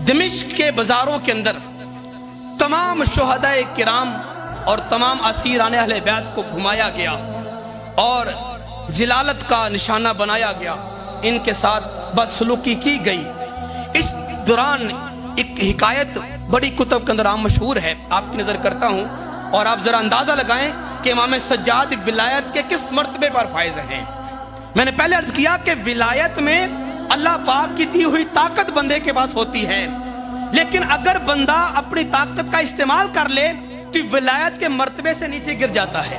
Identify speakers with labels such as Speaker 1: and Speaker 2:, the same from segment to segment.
Speaker 1: دمشق کے بازاروں کے اندر تمام شہدائے کرام اور تمام اسیران اہل بیت کو گھمایا گیا اور ذلالت کا نشانہ بنایا گیا، ان کے ساتھ بدسلوکی کی گئی۔ اس دوران ایک حکایت بڑی کتب کے اندر عام مشہور ہے، آپ کی نظر کرتا ہوں اور آپ ذرا اندازہ لگائیں کہ امام سجاد ولایت کے کس مرتبے پر فائز ہیں۔ میں نے پہلے عرض کیا کہ ولایت میں اللہ پاک کی دی ہوئی طاقت بندے کے پاس ہوتی ہے، لیکن اگر بندہ اپنی طاقت کا استعمال کر لے تو ولایت کے مرتبے سے نیچے گر جاتا ہے،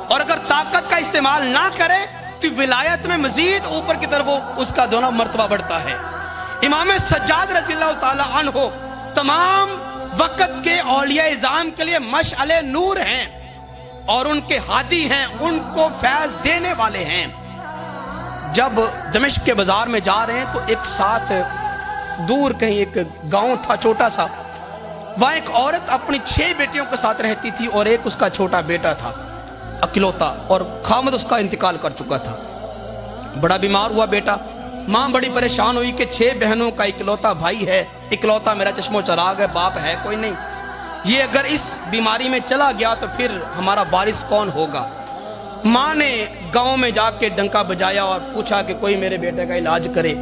Speaker 1: اور اگر طاقت کا استعمال نہ کرے تو ولایت میں مزید اوپر کی طرف اس کا دونوں مرتبہ بڑھتا ہے۔ امام سجاد رضی اللہ تعالی عنہ تمام وقت کے اولیاء اعظام کے لیے مشعل نور ہیں اور ان کے ہادی ہیں، ان کو فیض دینے والے ہیں۔ جب دمشق کے بازار میں جا رہے ہیں تو ایک ساتھ دور کہیں ایک گاؤں تھا چھوٹا سا، وہاں ایک عورت اپنی 6 بیٹیوں کے ساتھ رہتی تھی اور ایک اس کا چھوٹا بیٹا تھا اکلوتا، اور خامد اس کا انتقال کر چکا تھا۔ بڑا بیمار ہوا بیٹا، ماں بڑی پریشان ہوئی کہ 6 بہنوں کا اکلوتا بھائی ہے، اکلوتا میرا چشم و چراغ ہے، باپ ہے کوئی نہیں، یہ اگر اس بیماری میں چلا گیا تو پھر ہمارا وارث کون ہوگا۔ ماں نے گاؤں میں جا کے ڈنکا بجایا اور پوچھا کہ کوئی میرے بیٹے کا علاج کرے،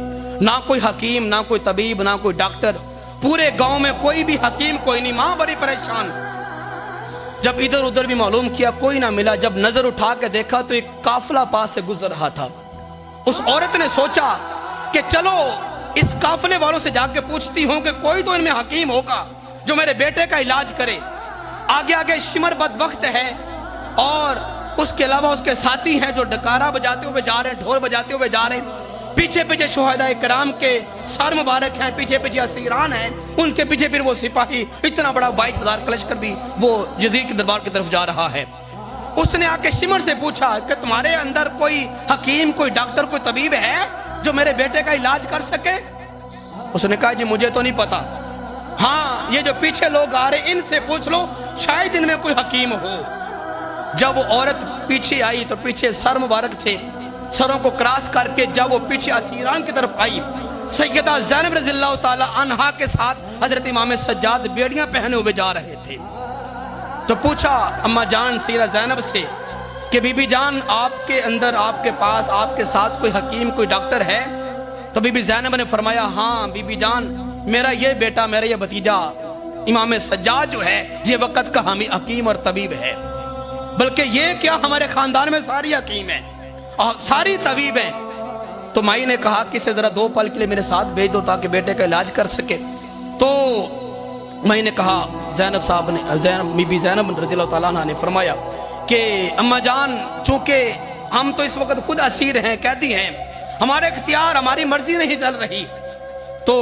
Speaker 1: نہ کوئی حکیم، نہ کوئی طبیب، نہ کوئی ڈاکٹر، پورے گاؤں میں کوئی بھی حکیم کوئی نہیں، ماں بڑی پریشان۔ جب ادھر ادھر بھی معلوم کیا کوئی نہ ملا، جب نظر اٹھا کے دیکھا تو ایک قافلہ پاس سے گزر رہا تھا۔ اس عورت نے سوچا کہ چلو اس قافلے والوں سے جا کے پوچھتی ہوں کہ کوئی تو ان میں حکیم ہوگا جو میرے بیٹے کا علاج کرے۔ آگے آگے شمر بدبخت ہے اور اس کے علاوہ اس کے ساتھی ہیں جو ڈکارہ بجاتے ہوئے جا رہے ہیں، ڈھول بجاتے ہوئے جا رہے ہیں، پیچھے پیچھے شہداء کرام کے سر مبارک ہیں، پیچھے پیچھے اسیران ہیں، ان کے پیچھے پھر وہ سپاہی، اتنا بڑا 22,000 کلشکر بھی وہ یزید کے دربار کی طرف جا رہا ہے۔ اس نے آ کے شمر سے پوچھا کہ تمہارے اندر کوئی حکیم، کوئی ڈاکٹر، کوئی طبیب ہے جو میرے بیٹے کا علاج کر سکے؟ اس نے کہا جی مجھے تو نہیں پتا، ہاں یہ جو پیچھے لوگ آ رہے ان سے پوچھ لو، شاید ان میں کوئی حکیم ہو۔ جب وہ عورت پیچھے آئی تو پیچھے سر مبارک تھے، سروں کو کراس کر کے جب وہ پیچھے اسیران کی طرف آئی، سیدہ زینب رضی اللہ تعالی عنہا کے ساتھ حضرت امام سجاد بیڑیاں پہنے ہوئے جا رہے تھے، تو پوچھا اماں جان سیدہ زینب سے کہ بی بی جان آپ کے اندر، آپ کے پاس، آپ کے ساتھ کوئی حکیم، کوئی ڈاکٹر ہے؟ تو بی بی زینب نے فرمایا ہاں بی بی جان، میرا یہ بیٹا، میرا یہ بھتیجا امام سجاد جو ہے یہ وقت کا حکیم اور طبیب ہے، بلکہ یہ کیا ہمارے خاندان میں ساری حکیم ہیں اور ساری طبیب ہیں۔ تو مائی نے کہا کہ اسے ذرا 2 پل کے لیے میرے ساتھ بھیج دو تاکہ بیٹے کا علاج کر سکے۔ تو مائی نے کہا، زینب صاحب نے، بی بی زینب رضی اللہ تعالیٰ عنہ نے فرمایا کہ اماں جان چونکہ ہم تو اس وقت خود اسیر ہیں، قیدی ہیں، ہمارے اختیار، ہماری مرضی نہیں چل رہی، تو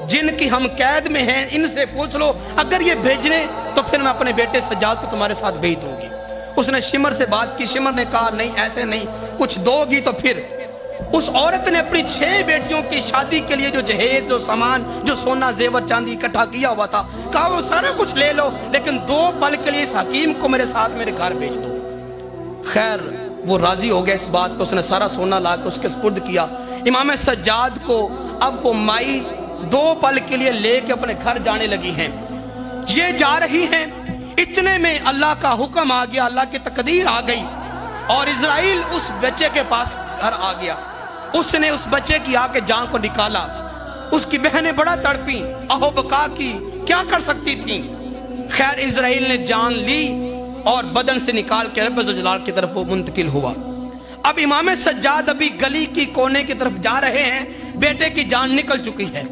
Speaker 1: جن کی ہم قید میں ہیں ان سے پوچھ لو، اگر یہ بھیجنے تو پھر میں اپنے بیٹے سجاد کو تمہارے ساتھ بھیج دوں گی۔ اس نے شمر سے بات کی، شمر نے کہا نہیں ایسے نہیں، کچھ دو گی تو پھر۔ اس عورت نے اپنی 6 بیٹیوں کی شادی کے لیے جو جہیز، جو سامان، جو سونا زیور چاندی اکٹھا کیا ہوا تھا، کہا وہ سارا کچھ لے لو لیکن 2 پل کے لیے اس حکیم کو میرے ساتھ میرے گھر بھیج دو۔ خیر وہ راضی ہو گیا اس بات پہ، اس نے سارا سونا لا کے اس کے سپرد کیا۔ امام سجاد کو اب وہ مائی 2 پل کے لیے لے کے اپنے گھر جانے لگی ہیں۔ یہ جا رہی ہیں، اتنے میں اللہ کا حکم آ گیا، اللہ کی تقدیر آ گئی اور اسرائیل اس بچے کے پاس گھر آ گیا۔ اس نے اس بچے کی آ کے جان کو نکالا، اس کی بہنیں بڑا تڑپیں، اہو بکا کی، کیا کر سکتی تھیں۔ خیر اسرائیل نے جان لی اور بدن سے نکال کے رب جلال کی طرف وہ منتقل ہوا۔ اب امام سجاد ابھی گلی کی کونے کی طرف جا رہے ہیں، بیٹے کی جان نکل چکی ہے۔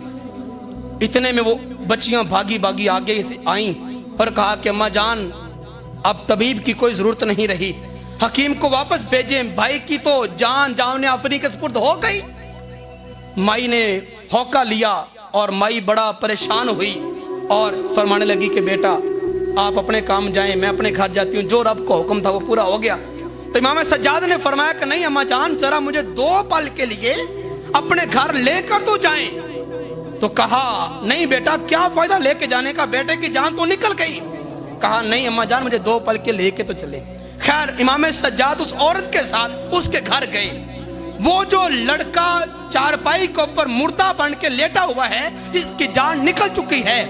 Speaker 1: اتنے میں وہ بچیاں بھاگی بھاگی آگے سے آئیں اور کہا کہ اماں جان اب طبیب کی کوئی ضرورت نہیں رہی، حکیم کو واپس بھیجیں، بھائی کی تو جان جان آفرین کے سپرد ہو گئی۔ مائی نے ہوکا لیا اور مائی بڑا پریشان ہوئی اور فرمانے لگی کہ بیٹا آپ اپنے کام جائیں، میں اپنے گھر جاتی ہوں، جو رب کو حکم تھا وہ پورا ہو گیا۔ تو امام سجاد نے فرمایا کہ نہیں اماں جان ذرا مجھے 2 پل کے لیے اپنے گھر لے کر تو جائیں۔ تو کہا نہیں بیٹا کیا فائدہ لے کے جانے کا، بیٹے کی جان تو نکل گئی۔ کہا نہیں اماں جان مجھے 2 پل کے لے کے تو چلے۔ خیر امام سجاد اس عورت کے ساتھ اس کے گھر گئے، وہ جو لڑکا چارپائی کے اوپر مردہ بن کے لیٹا ہوا ہے، جس کی جان نکل چکی ہے،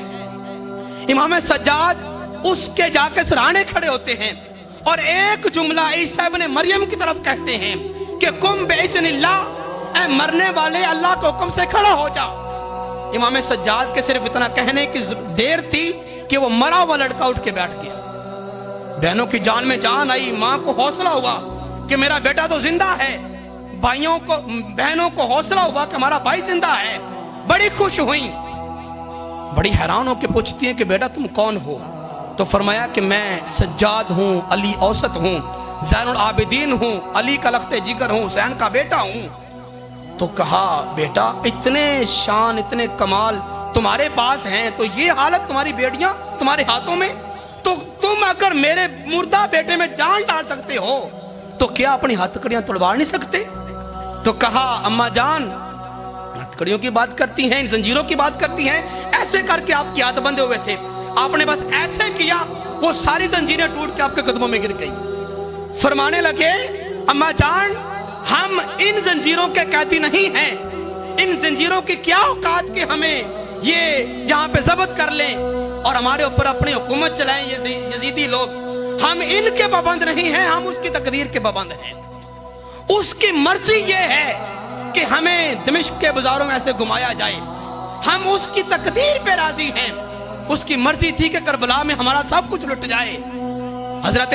Speaker 1: امام سجاد اس کے جا کے سرانے کھڑے ہوتے ہیں اور ایک جملہ عیسیٰ ابن مریم کی طرف کہتے ہیں کہ قم بِإِذْنِ اللہ، اے مرنے والے اللہ کے حکم سے کھڑا ہو جا۔ امام سجاد کے صرف اتنا کہنے کی دیر تھی کہ وہ مرا ہوا لڑکا اٹھ کے بیٹھ گیا۔ بہنوں کی جان میں جان آئی، ماں کو حوصلہ ہوا کہ میرا بیٹا تو زندہ ہے، بہنوں کو حوصلہ ہوا کہ ہمارا بھائی زندہ ہے، بڑی خوش ہوئیں، بڑی حیران ہو کے پوچھتی ہیں کہ بیٹا تم کون ہو؟ تو فرمایا کہ میں سجاد ہوں، علی اوسط ہوں، زین العابدین ہوں، علی کا لخت جگر ہوں، حسین کا بیٹا ہوں۔ تو کہا بیٹا اتنے شان اتنے کمال تمہارے پاس ہیں تو یہ حالت تمہاری بیٹیاں تمہارے ہاتھوں میں، تو تم اگر میرے مردہ بیٹے میں جان ڈال سکتے ہو تو کیا اپنی ہتھکڑیاں توڑوا نہیں سکتے؟ تو کہا اماں جان ہتھکڑیوں کی بات کرتی ہیں، زنجیروں کی بات کرتی ہیں، ایسے کر کے آپ کی ہاتھ بندھے ہوئے تھے، آپ نے بس ایسے کیا وہ ساری زنجیریں ٹوٹ کے آپ کے قدموں میں گر گئی۔ فرمانے لگے اماں جان ہم ان زنجیروں کے قیدی نہیں ہیں، ان زنجیروں کی کیا اوقات کہ ہمیں یہ یہاں پہ ضبط کر لیں اور ہمارے اوپر اپنی حکومت چلائیں یہ یزیدی لوگ، ہم ان کے پابند نہیں ہیں، ہم اس کی تقدیر کے پابند ہیں۔ اس کی مرضی یہ ہے کہ ہمیں دمشق کے بازاروں میں ایسے گھمایا جائے، ہم اس کی تقدیر پہ راضی ہیں، اس کی مرضی تھی کہ کربلا میں ہمارا سب کچھ لٹ جائے۔ حضرت